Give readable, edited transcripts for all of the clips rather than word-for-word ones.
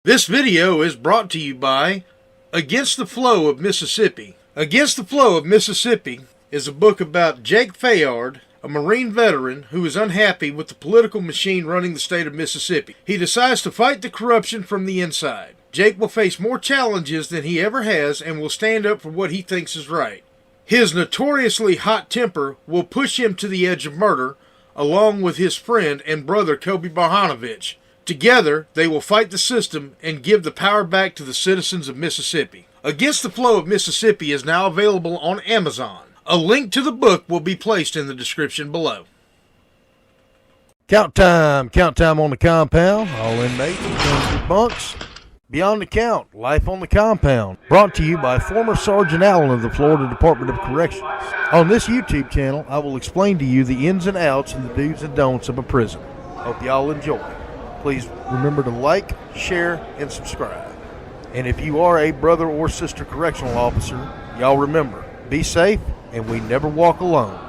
This video is brought to you by Against the Flow of Mississippi. Against the Flow of Mississippi is a book about Jake Fayard, a Marine veteran who is unhappy with the political machine running the state of Mississippi. He decides to fight the corruption from the inside. Jake will face more challenges than he ever has and will stand up for what he thinks is right. His notoriously hot temper will push him to the edge of murder, along with his friend and brother Kobe Barhanovich. Together, they will fight the system and give the power back to the citizens of Mississippi. Against the Flow of Mississippi is now available on Amazon. A link to the book will be placed in the description below. Count time on the compound. All inmates return to bunks. Beyond the Count, Life on the Compound. Brought to you by former Sergeant Allen of the Florida Department of Corrections. On this YouTube channel, I will explain to you the ins and outs and the do's and don'ts of a prison. Hope y'all enjoy. Please remember to like, share, and subscribe. And if you are a brother or sister correctional officer, y'all remember, be safe and we never walk alone.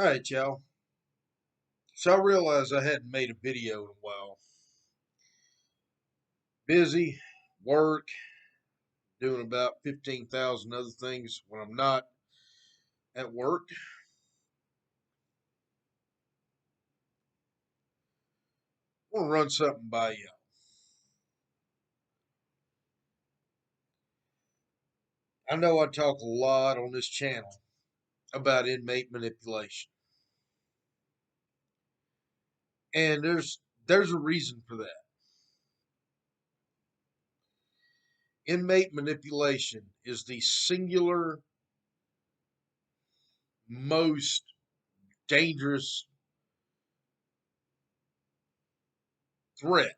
Alright, y'all. So I realized I hadn't made a video in a while. Busy, work, doing about 15,000 other things when I'm not at work. I want to run something by you. I know I talk a lot on this channel about inmate manipulation. And there's a reason for that. Inmate manipulation is the singular most dangerous threat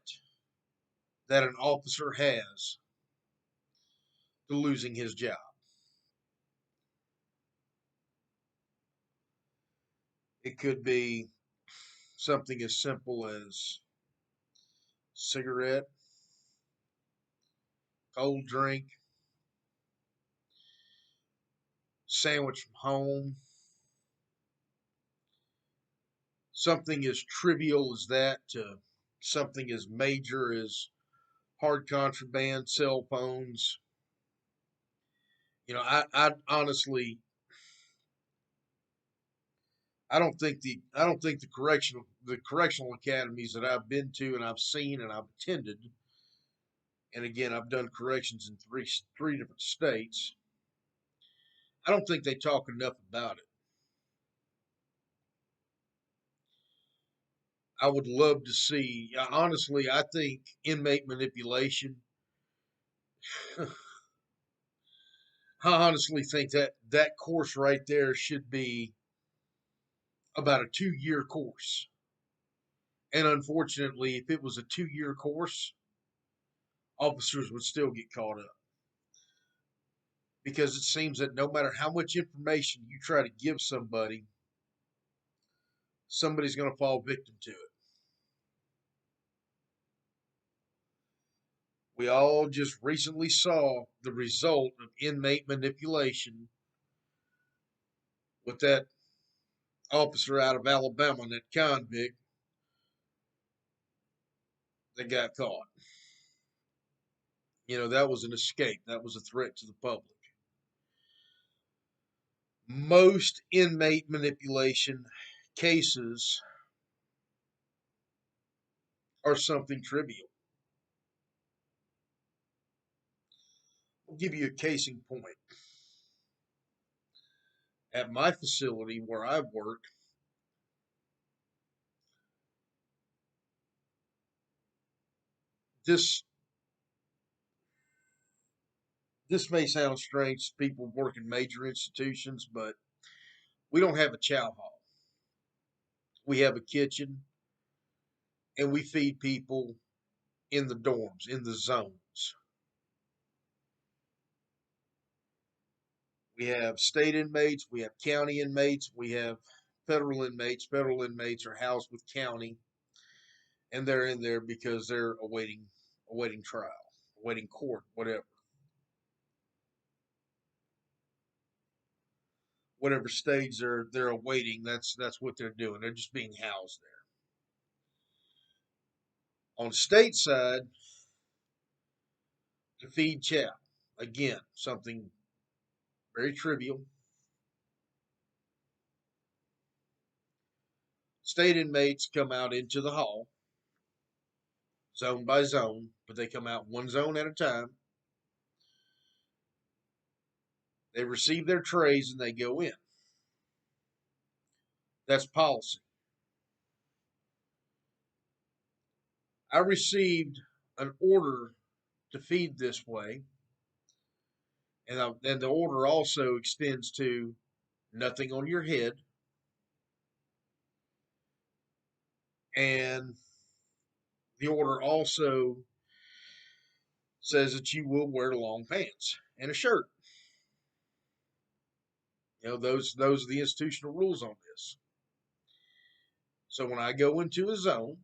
that an officer has to losing his job. It could be something as simple as cigarette, cold drink, sandwich from home, something as trivial as that to something as major as hard contraband, cell phones. I honestly, I don't think the correctional academies that I've been to and I've seen and I've attended, and again I've done corrections in three different states. I don't think they talk enough about it. I would love to see. Honestly, I think inmate manipulation. I honestly think that course right there should be about a 2-year course. And unfortunately, if it was a 2-year course, officers would still get caught up. Because it seems that no matter how much information you try to give somebody, somebody's going to fall victim to it. We all just recently saw the result of inmate manipulation with that officer out of Alabama, that convict that got caught. That was an escape. That was a threat to the public. Most inmate manipulation cases are something trivial. I'll give you a case in point. At my facility where I work, this this may sound strange to people working major institutions, but we don't have a chow hall. We have a kitchen, and we feed people in the dorms, in the zones. We have state inmates, we have county inmates, we have federal inmates. Federal inmates are housed with county, and they're in there because they're awaiting trial, awaiting court, whatever stage they're awaiting. That's what they're doing. They're just being housed there. On the state side, to feed chow, again, something very trivial. State inmates come out into the hall, zone by zone, but they come out one zone at a time. They receive their trays and they go in. That's policy. I received an order to feed this way, and the order also extends to nothing on your head, and the order also says that you will wear long pants and a shirt. Those are the institutional rules on this. So when I go into a zone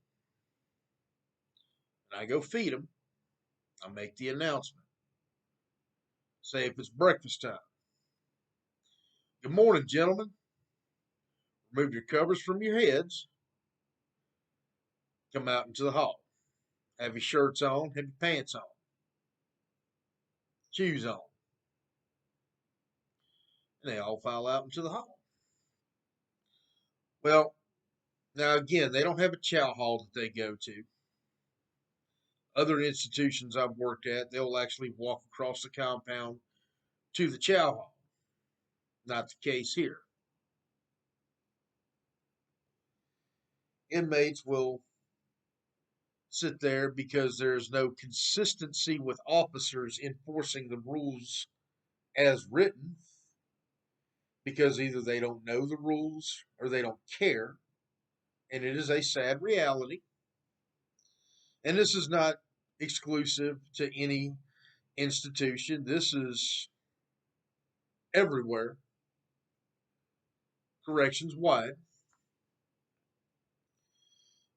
and I go feed them, I make the announcement. Say if it's breakfast time. Good morning, gentlemen. Remove your covers from your heads. Come out into the hall. Have your shirts on. Have your pants on. Shoes on. And they all file out into the hall. Well, now again, they don't have a chow hall that they go to. Other institutions I've worked at, they'll actually walk across the compound to the chow hall. Not the case here. Inmates will sit there because there's no consistency with officers enforcing the rules as written, because either they don't know the rules or they don't care. And it is a sad reality. And this is not exclusive to any institution, this is everywhere, corrections wide.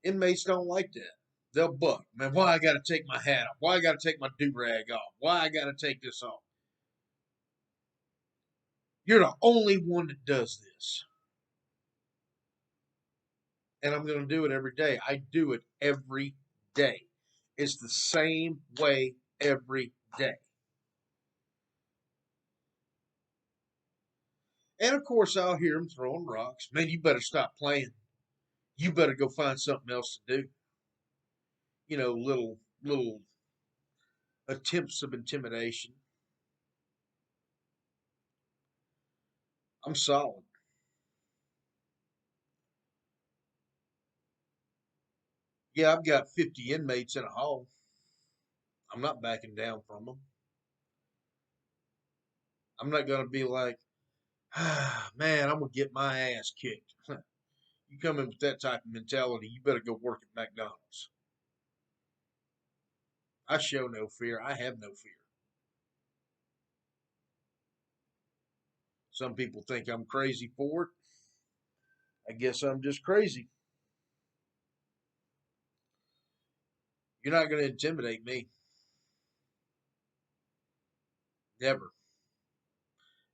Inmates don't like that. They'll buck. Man, why I got to take my hat off? Why I got to take my do-rag off? Why I got to take this off? You're the only one that does this. And I'm going to do it every day. I do it every day. It's the same way every day. And of course, I'll hear them throwing rocks. Man, you better stop playing. You better go find something else to do. Little attempts of intimidation. I'm solid. Yeah, I've got 50 inmates in a hall. I'm not backing down from them. I'm not going to be like, man, I'm going to get my ass kicked. You come in with that type of mentality, you better go work at McDonald's. I show no fear. I have no fear. Some people think I'm crazy for it. I guess I'm just crazy. You're not going to intimidate me. Never.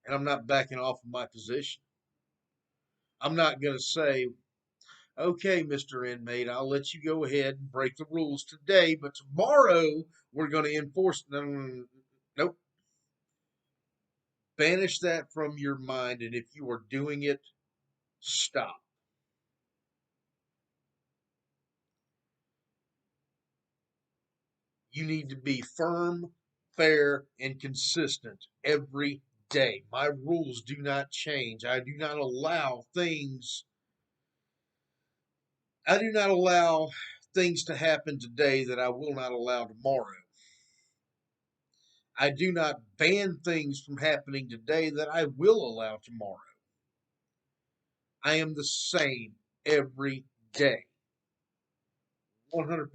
And I'm not backing off of my position. I'm not going to say, okay, Mr. Inmate, I'll let you go ahead and break the rules today, but tomorrow we're going to enforce. No, nope. Banish that from your mind, and if you are doing it, stop. You need to be firm, fair, and consistent every day. My rules do not change. I do not allow things to happen today that I will not allow tomorrow. I do not ban things from happening today that I will allow tomorrow. I am the same every day, 100%.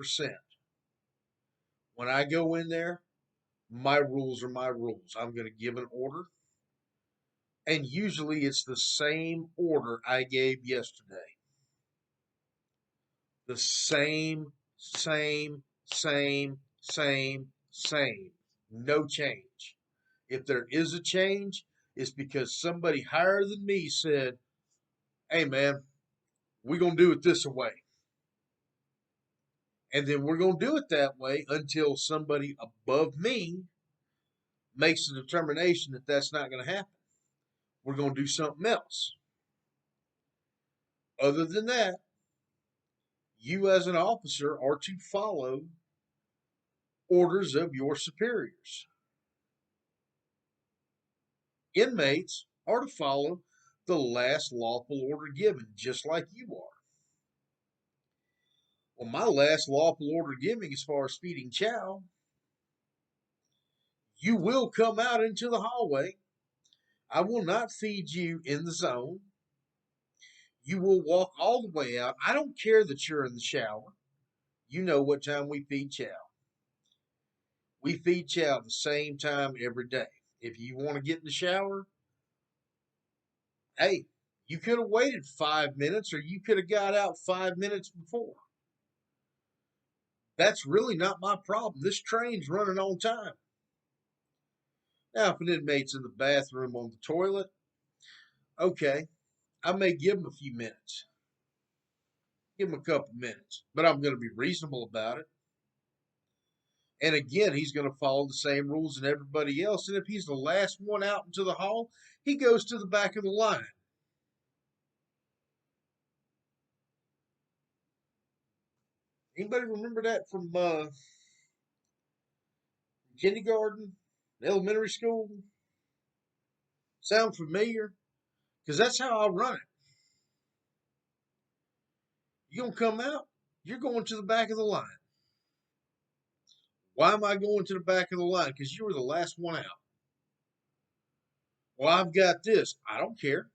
When I go in there, my rules are my rules. I'm going to give an order, and usually it's the same order I gave yesterday. The same. No change. If there is a change, it's because somebody higher than me said, hey, man, we're going to do it this way. And then we're going to do it that way until somebody above me makes the determination that that's not going to happen. We're going to do something else. Other than that, you as an officer are to follow orders of your superiors. Inmates are to follow the last lawful order given, just like you are. Well, my last lawful order given as far as feeding chow, you will come out into the hallway. I will not feed you in the zone. You will walk all the way out. I don't care that you're in the shower. You know what time we feed chow. We feed chow the same time every day. If you want to get in the shower, hey, you could have waited 5 minutes or you could have got out 5 minutes before. That's really not my problem. This train's running on time. Now, if an inmate's in the bathroom on the toilet, okay, I may give him a few minutes. Give him a couple minutes, but I'm going to be reasonable about it. And again, he's going to follow the same rules as everybody else. And if he's the last one out into the hall, he goes to the back of the line. Anybody remember that from kindergarten, elementary school? Sound familiar? Because that's how I run it. You're going to come out, you're going to the back of the line. Why am I going to the back of the line? Because you were the last one out. Well, I've got this. I don't care.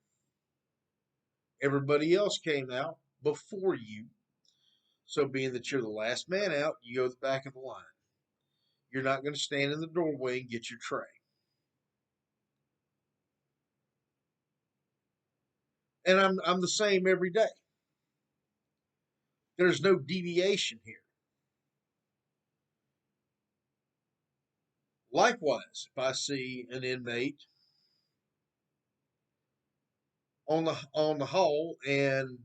Everybody else came out before you. So being that you're the last man out, you go to the back of the line. You're not going to stand in the doorway and get your tray. And I'm the same every day. There's no deviation here. Likewise, if I see an inmate on the hall and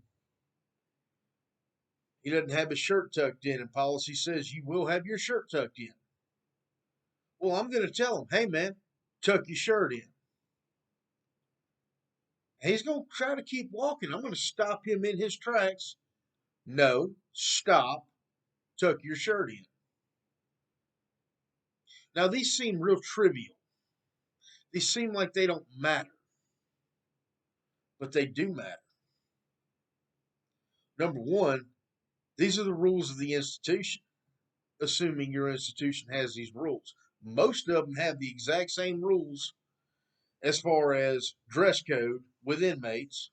he doesn't have his shirt tucked in, and policy says you will have your shirt tucked in. Well, I'm going to tell him, hey man, tuck your shirt in. And he's going to try to keep walking. I'm going to stop him in his tracks. No, stop, tuck your shirt in. Now, these seem real trivial. These seem like they don't matter, but they do matter. Number one, these are the rules of the institution, assuming your institution has these rules. Most of them have the exact same rules as far as dress code with inmates.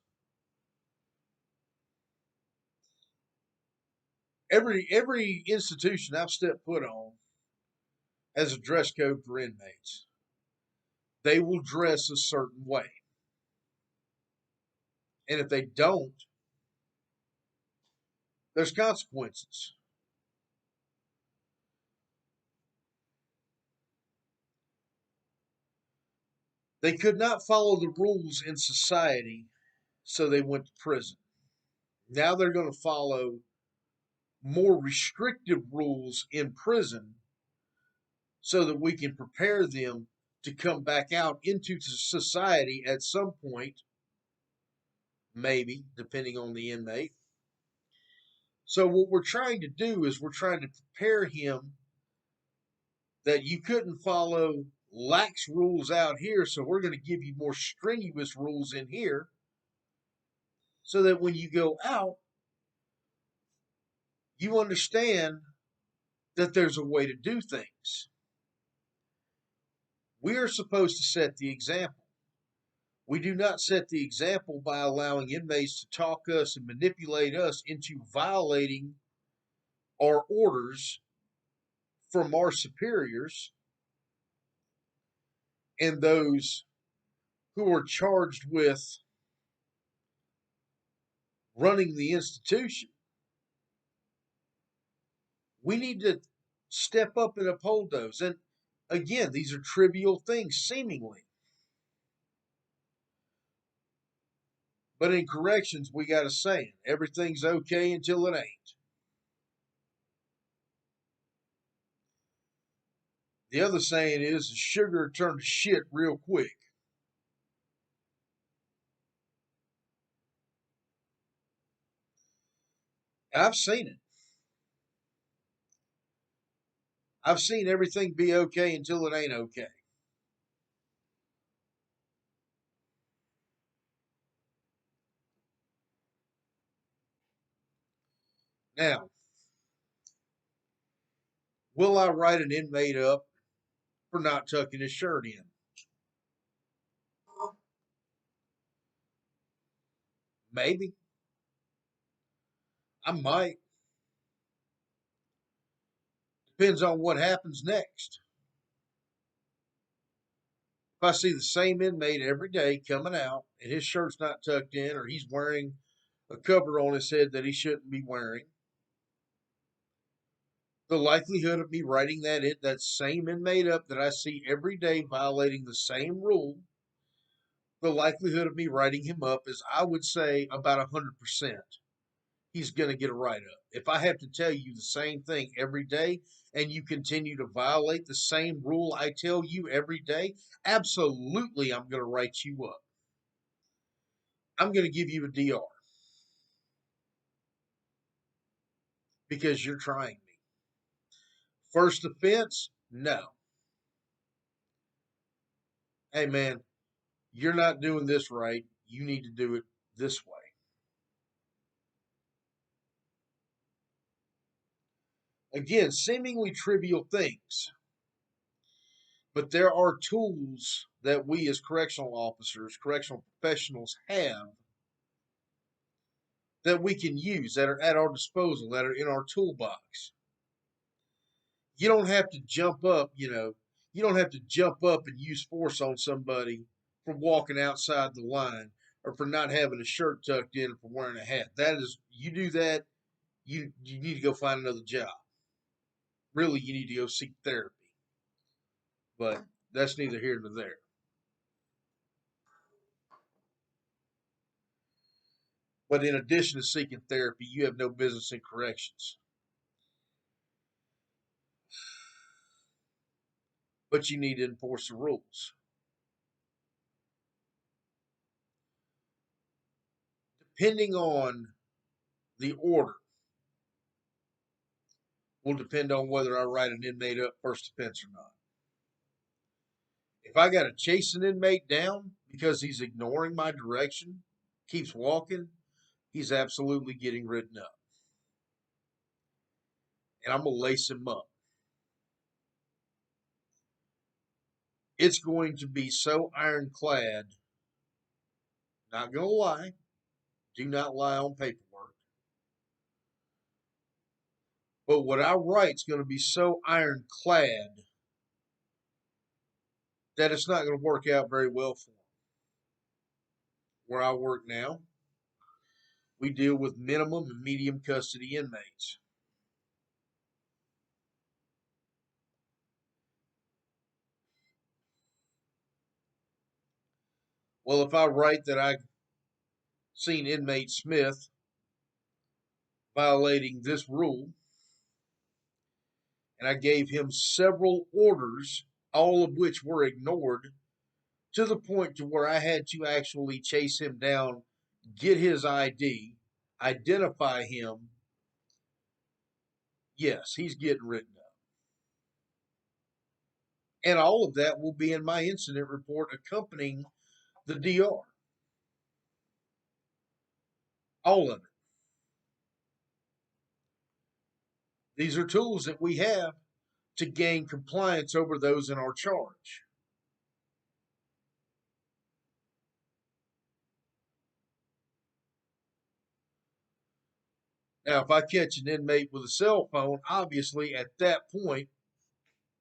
Every institution I've stepped foot on has a dress code for inmates. They will dress a certain way. And if they don't, there's consequences. They could not follow the rules in society, so they went to prison. Now they're going to follow more restrictive rules in prison so that we can prepare them to come back out into society at some point, maybe, depending on the inmate. So what we're trying to do is we're trying to prepare him that you couldn't follow lax rules out here, so we're going to give you more strenuous rules in here so that when you go out, you understand that there's a way to do things. We are supposed to set the example. We do not set the example by allowing inmates to talk us and manipulate us into violating our orders from our superiors and those who are charged with running the institution. We need to step up and uphold those. And again, these are trivial things, seemingly. But in corrections, we got a saying, everything's okay until it ain't. The other saying is, sugar turned to shit real quick. And I've seen it. I've seen everything be okay until it ain't okay. Now, will I write an inmate up for not tucking his shirt in? Maybe. I might. Depends on what happens next. If I see the same inmate every day coming out and his shirt's not tucked in or he's wearing a cover on his head that he shouldn't be wearing, the likelihood of me writing that same inmate up that I see every day violating the same rule, the likelihood of me writing him up is, I would say, about 100%. He's going to get a write up. If I have to tell you the same thing every day and you continue to violate the same rule I tell you every day, absolutely I'm going to write you up. I'm going to give you a DR because you're trying me. First offense, no. Hey man, you're not doing this right. You need to do it this way. Again, seemingly trivial things, but there are tools that we as correctional officers, correctional professionals have that we can use, that are at our disposal, that are in our toolbox. You don't have to jump up, you don't have to jump up and use force on somebody for walking outside the line or for not having a shirt tucked in or for wearing a hat. That is, you do that, you need to go find another job. Really, you need to go seek therapy. But that's neither here nor there. But in addition to seeking therapy, you have no business in corrections. But you need to enforce the rules. Depending on the order will depend on whether I write an inmate up first offense or not. If I got to chase an inmate down because he's ignoring my direction, keeps walking, he's absolutely getting written up. And I'm going to lace him up. It's going to be so ironclad, not going to lie, do not lie on paperwork. But what I write is going to be so ironclad that it's not going to work out very well for him. Where I work now, we deal with minimum and medium custody inmates. Well, if I write that I seen inmate Smith violating this rule, and I gave him several orders, all of which were ignored, to the point to where I had to actually chase him down, get his ID, identify him. Yes, he's getting written up. And all of that will be in my incident report accompanying the DR. All of it. These are tools that we have to gain compliance over those in our charge. Now, if I catch an inmate with a cell phone, obviously at that point,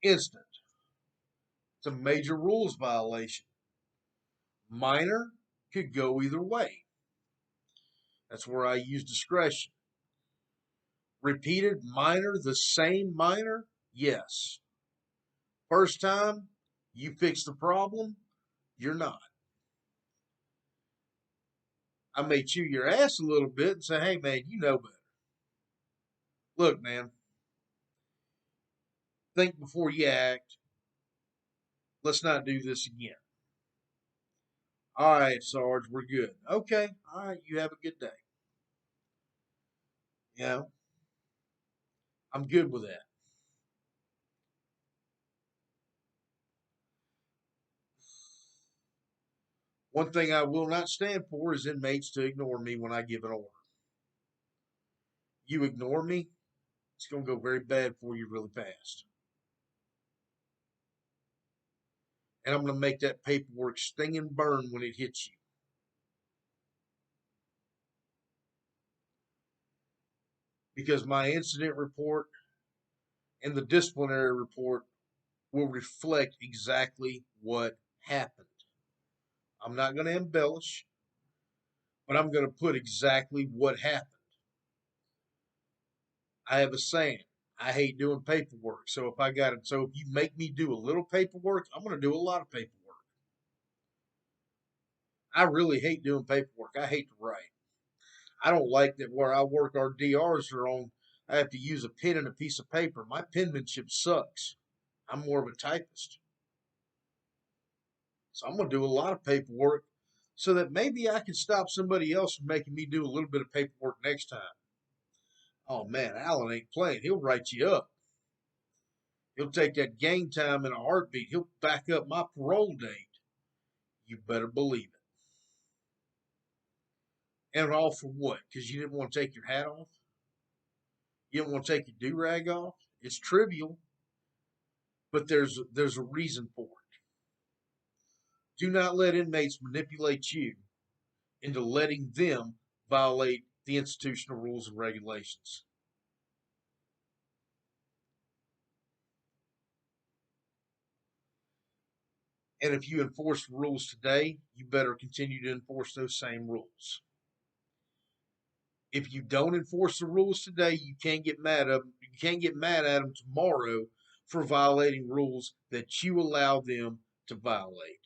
instant. It's a major rules violation. Minor could go either way. That's where I use discretion. Repeated minor, the same minor? Yes. First time, you fix the problem, you're not. I may chew your ass a little bit and say, hey, man, you know better. Look, man, think before you act. Let's not do this again. All right, Sarge, we're good. Okay, all right, you have a good day. You know, I'm good with that. One thing I will not stand for is inmates to ignore me when I give an order. You ignore me, it's going to go very bad for you really fast. And I'm going to make that paperwork sting and burn when it hits you. Because my incident report and the disciplinary report will reflect exactly what happened. I'm not going to embellish, but I'm going to put exactly what happened. I have a saying. I hate doing paperwork. So if you make me do a little paperwork, I'm going to do a lot of paperwork. I really hate doing paperwork. I hate to write. I don't like that where I work, our DRs are on. I have to use a pen and a piece of paper. My penmanship sucks. I'm more of a typist. So I'm going to do a lot of paperwork so that maybe I can stop somebody else from making me do a little bit of paperwork next time. Oh man, Alan ain't playing. He'll write you up. He'll take that game time in a heartbeat. He'll back up my parole date. You better believe it. And all for what? Because you didn't want to take your hat off? You didn't want to take your do-rag off? It's trivial, but there's a reason for it. Do not let inmates manipulate you into letting them violate the institutional rules and regulations. And if you enforce the rules today, you better continue to enforce those same rules. If you don't enforce the rules today, you can't get mad at them. You can't get mad at them tomorrow for violating rules that you allow them to violate.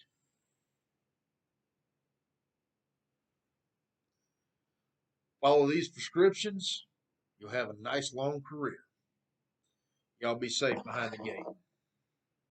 Follow these prescriptions, you'll have a nice long career. Y'all be safe behind the gate.